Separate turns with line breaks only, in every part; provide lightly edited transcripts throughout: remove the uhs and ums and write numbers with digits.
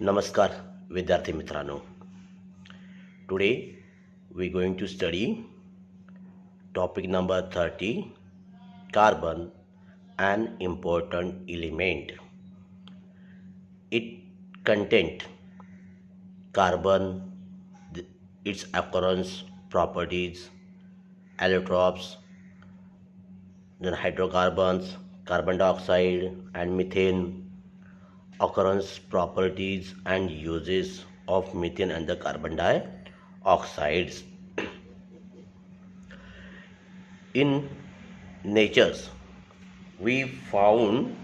नमस्कार विद्यार्थी मित्रांनो. Today we going to study topic number 30, carbon, an important element. It content carbon, its occurrence, properties, allotropes, then hydrocarbons, carbon dioxide and methane, occurrence, properties and uses of methane and the carbon dioxides. In natures we found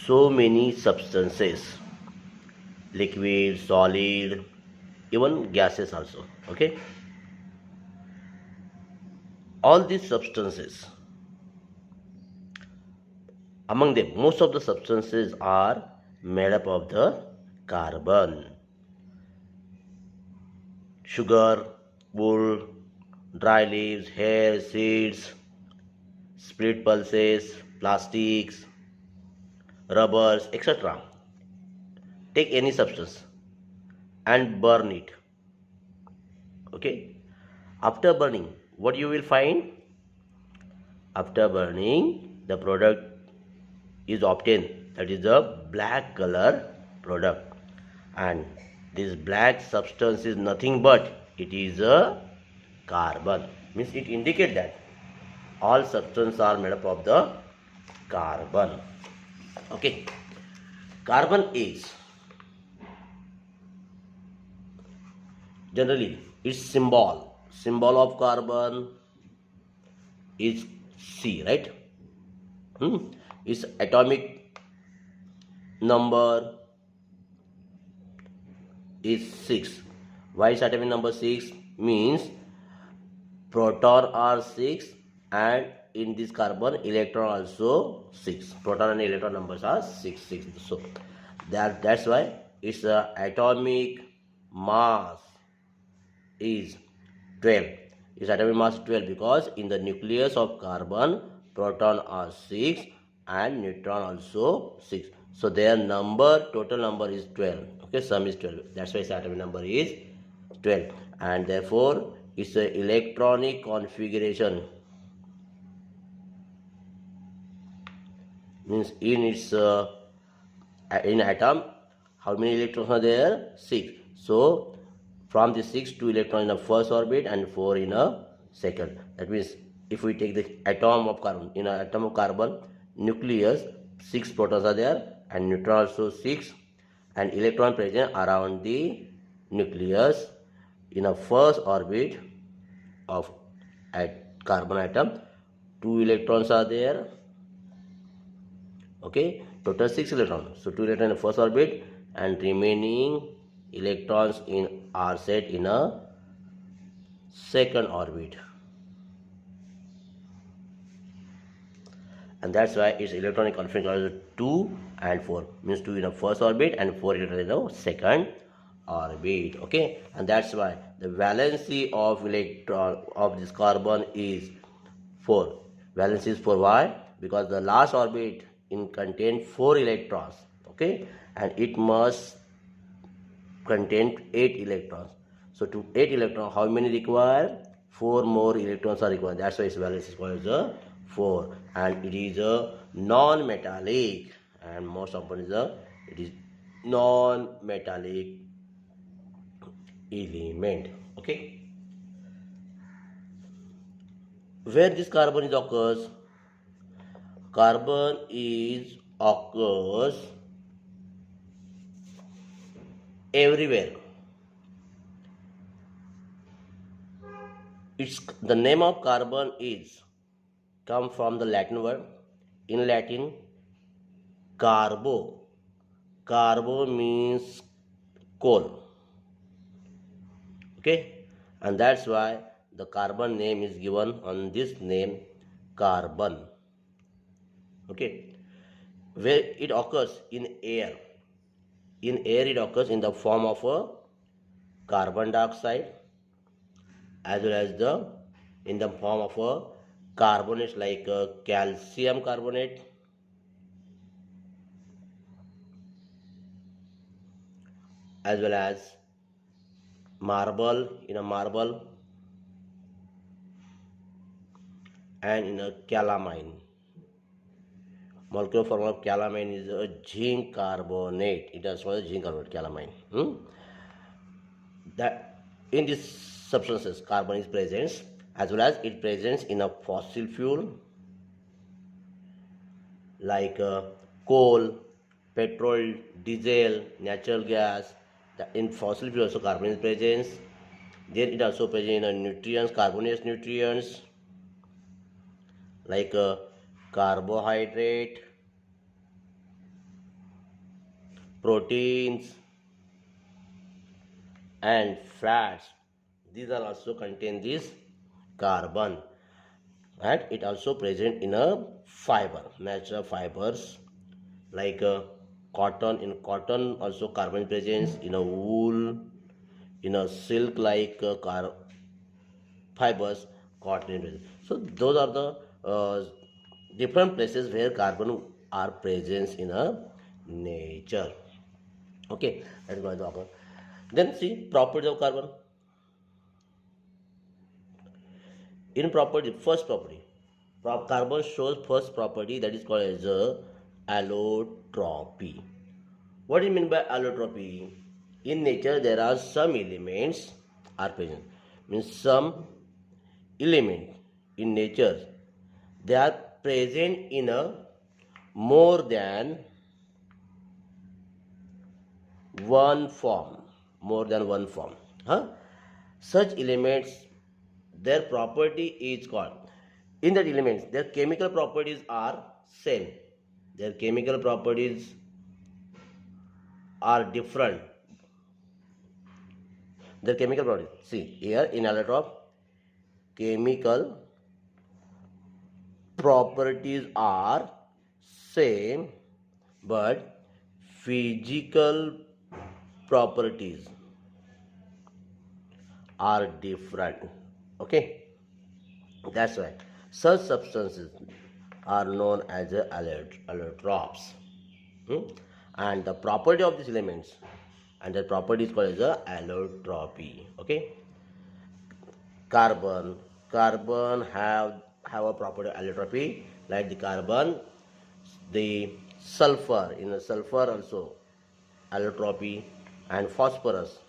so many substances, liquid, solid, even gases also. Okay, all these substances, among them most of the substances are made up of the carbon. Sugar, wool, dry leaves, hair, seeds, split pulses, plastics, rubbers, etc. Take any substance and burn it. Okay, after burning, what you will find? After burning, the product is obtained, that is a black color product, and this black substance is nothing but it is a carbon. Means it indicates that all substances are made up of the carbon. Okay, carbon is generally its symbol of carbon is C, right? Its atomic number is 6. Why is atomic number 6? Means proton are 6 and in this carbon electron also 6. Proton and electron numbers are 6. So that's why its atomic mass is 12. Its atomic mass is 12 because in the nucleus of carbon proton are 6 and neutron also 6. So their total number is 12. Okay, sum is 12. That's why its atomic number is 12. And therefore its electronic configuration means in its in atom, how many electrons are there? 6. So from the 6, 2 electrons in the first orbit and 4 in a second. That means if we take the atom of carbon, in an atom of carbon nucleus 6 protons are there and neutron also 6 and electron present around the nucleus. In a first orbit of carbon atom 2 electrons are there. Okay, total 6 electrons. So 2 electrons in the first orbit and remaining electrons are set in a second orbit, and that's why its electronic configuration is 2 and 4, means 2 in the first orbit and 4 electrons in the second orbit. Okay, and that's why the valency of electron of this carbon is 4. Valency is 4. Why? Because the last orbit contain 4 electrons. Okay, and it must contain 8 electrons. So to 8 electrons, how many require? 4 more electrons are required. That's why its valence is called as 4, and it is a non-metallic, and most often it is non-metallic element. Okay, where this carbon is occurs? Carbon is occurs everywhere. The name of carbon is come from the Latin word. In Latin, carbo. Carbo means coal. Okay, and that's why the carbon name is given on this name, carbon. Okay, where it occurs in air. In air it occurs in the form of a carbon dioxide as well as in the form of a carbonates like calcium carbonate, as well as marble, in a marble, and in a calamine. Molecular formula of calamine is a zinc carbonate. It is called zinc carbonate, calamine. That in these substances carbon is present, as well as it presents in a fossil fuel like coal, petrol, diesel, natural gas. In fossil fuel also carbon is present. Then it also present in nutrients, carbonaceous nutrients like carbohydrate, proteins, and fats. These are also contain this carbon, and it also present in a fiber, natural fibers like cotton. In cotton also carbon presence, in a wool, in a silk like fibers, cotton is present. So those are the different places where carbon are present in a nature. Okay, that is going to happen. Then see properties of carbon. In property, first property, carbon shows first property, that is called as allotropy. What do you mean by allotropy? In nature, there are some elements are present. Means some element in nature, they are present in a more than one form. More than one form. Such elements, their property is called. In that elements, their chemical properties are same. Their chemical properties are different. Their chemical properties. See here in allotrop, chemical properties are same, but physical properties are different. Okay, that's why such substances are known as allotrops. And the property of these elements, and the property is called as allotropy. Okay, carbon have a property of allotropy, like the carbon, the sulfur, in the sulfur also allotropy, and phosphorus,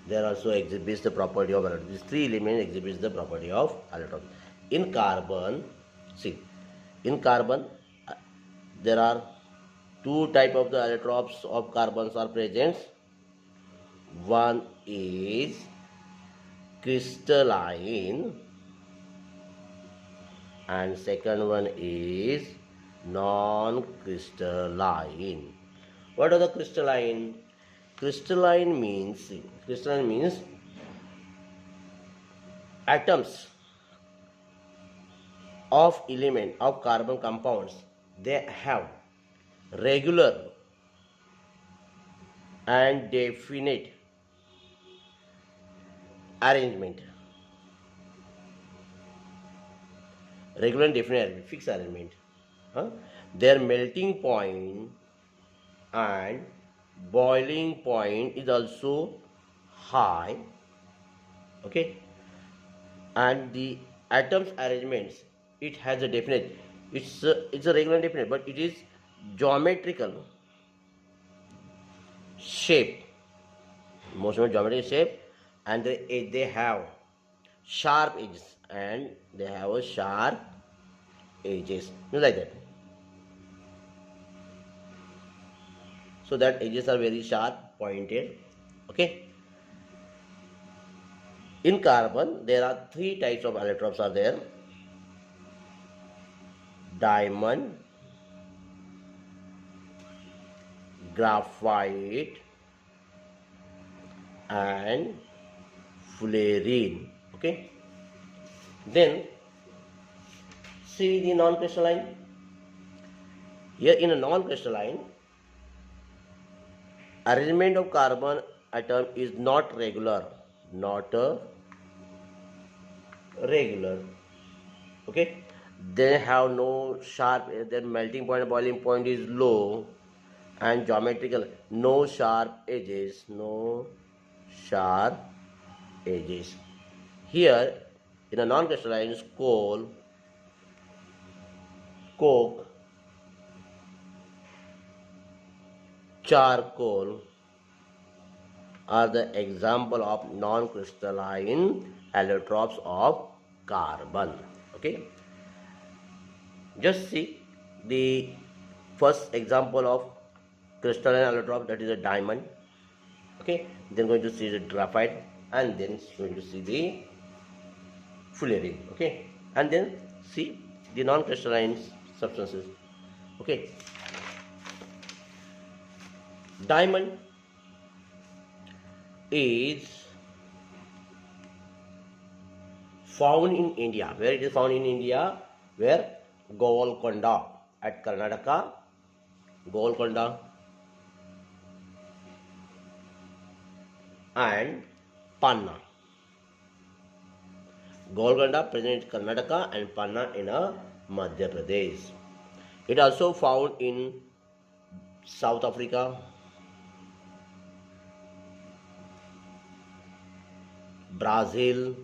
there also exhibits the property of allotropy. These three elements exhibits the property of allotropy. In carbon, see, in carbon there are two type of the allotropes of carbons are present. One is crystalline and second one is non-crystalline. What are the crystalline? Crystalline means atoms of element of carbon compounds, they have regular and definite arrangement. Regular and definite arrangement, fixed arrangement. Their melting point and boiling point is also high. Okay, and the atoms arrangements, it has a definite, it's a regular and definite, but it is geometrical shape, most of geometrical shape, and they have sharp edges, and they have a sharp edges, like that. So that edges are very sharp, pointed. Okay. In carbon, there are three types of allotropes are there: diamond, graphite, and fullerene. Okay. Then see the non-crystalline. Here in a non-crystalline, arrangement of carbon atom is not regular. Okay, they have no sharp, their melting point and boiling point is low, and geometrical, no sharp edges, no sharp edges. Here in a non-crystalline, coal, coke, charcoal are the example of non-crystalline allotropes of carbon. Okay, just see the first example of crystalline allotrope, that is a diamond. Okay, then going to see the graphite, and then going to see the fullerene. Okay, and then see the non-crystalline substances. Okay, diamond is found in India. Where it is found in India? Where? Golconda at Karnataka, Golconda, and Panna. Golconda present in Karnataka and Panna in Madhya Pradesh. It also found in South Africa, Brazil,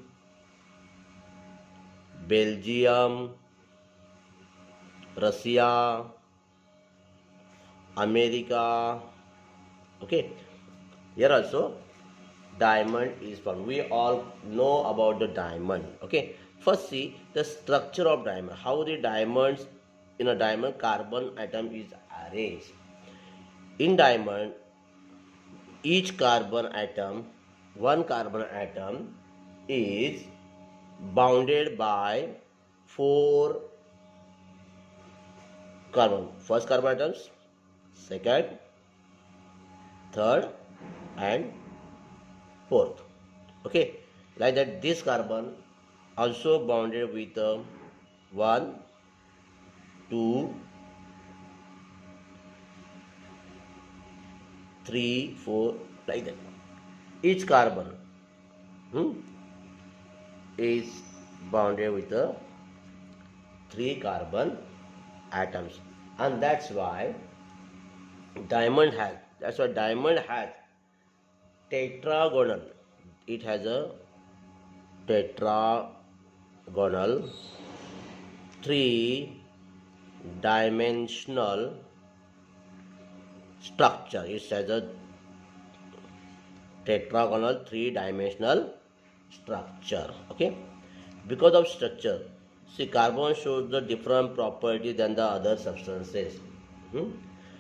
Belgium, Russia, America. Okay, here also diamond is found. We all know about the diamond. Okay, first see the structure of diamond, how the diamonds in a diamond carbon atom is arranged. In diamond, each carbon atom, one carbon atom is bounded by 4 carbon. First carbon atoms, second, third, and fourth. Okay, like that this carbon also bounded with 1, 2, 3, 4, like that. Each carbon is bounded with 3 carbon atoms, and that's why diamond has tetragonal. It has a tetragonal 3-dimensional structure. It has a tetragonal 3-dimensional structure. Okay, because of structure, see carbon shows the different property than the other substances.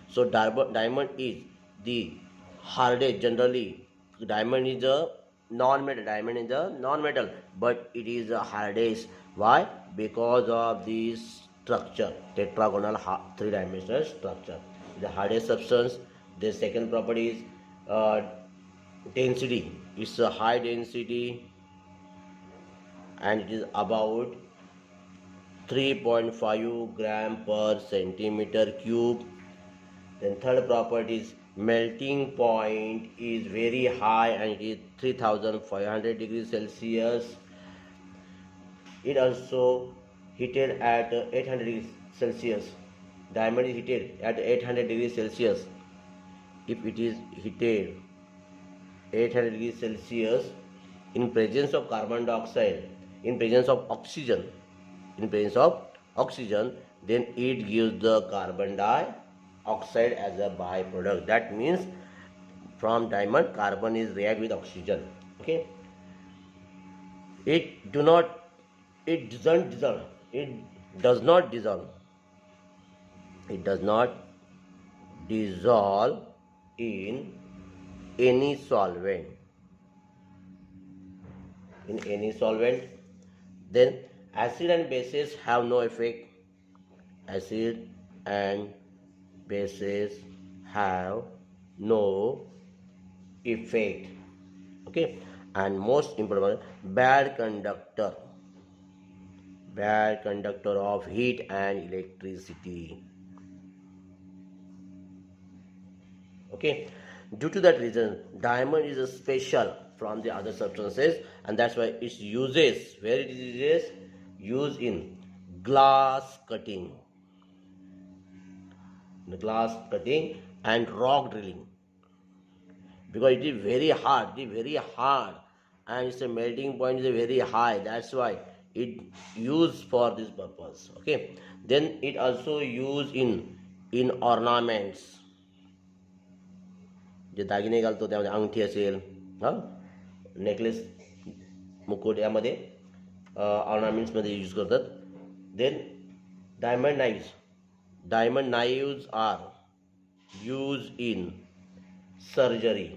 So diamond is the hardest. Generally, diamond is a non-metal, but it is the hardest. Why? Because of this structure, tetragonal 3-dimensional structure. The hardest substance. The second property is density. It's a high density, and it is about 3.5 gram per centimeter cube. Then third property is melting point is very high, and it is 3500 degrees Celsius. It also heated at 800 degrees Celsius. Diamond is heated at 800 degrees Celsius. If it is heated 800 degrees Celsius in presence of carbon dioxide, in presence of oxygen, then it gives the carbon dioxide as a byproduct. That means from diamond, carbon is react with oxygen. Okay, it does not dissolve in any solvent. Then acid and bases have no effect. Acid and bases have no effect. Okay, and most important, bad conductor of heat and electricity. Okay, due to that reason, diamond is a special from the other substances, and that's why its uses, where it is used in glass cutting. In glass cutting, and rock drilling, because it is very hard, and its a melting point is very high. That's why it used for this purpose. Okay, then it also used in ornaments. जे दागिने घालतो त्यामध्ये अंगठी असेल, हां, necklace, मुकुट यामध्ये ऑर्नामेंट्समध्ये use करतात. Then diamond knives are use in surgery.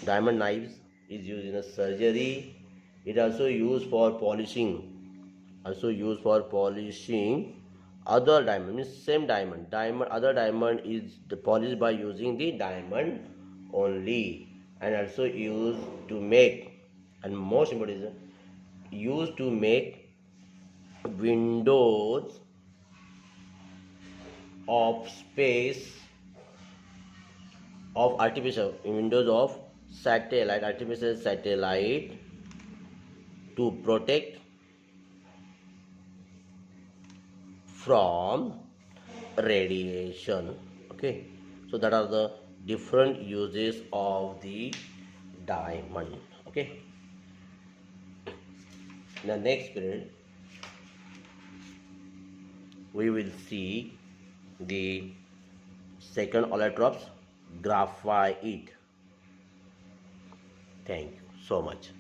Diamond knives is used in a surgery. It also used for polishing. Other diamond, means same diamond. Other diamond is polished by using the diamond only, and also used to make, and most important is used to make windows of space of artificial windows of artificial satellite, to protect from radiation. Okay, so that are the different uses of the diamond. Okay, in the next period we will see the second allotrops, graphite. Thank you so much.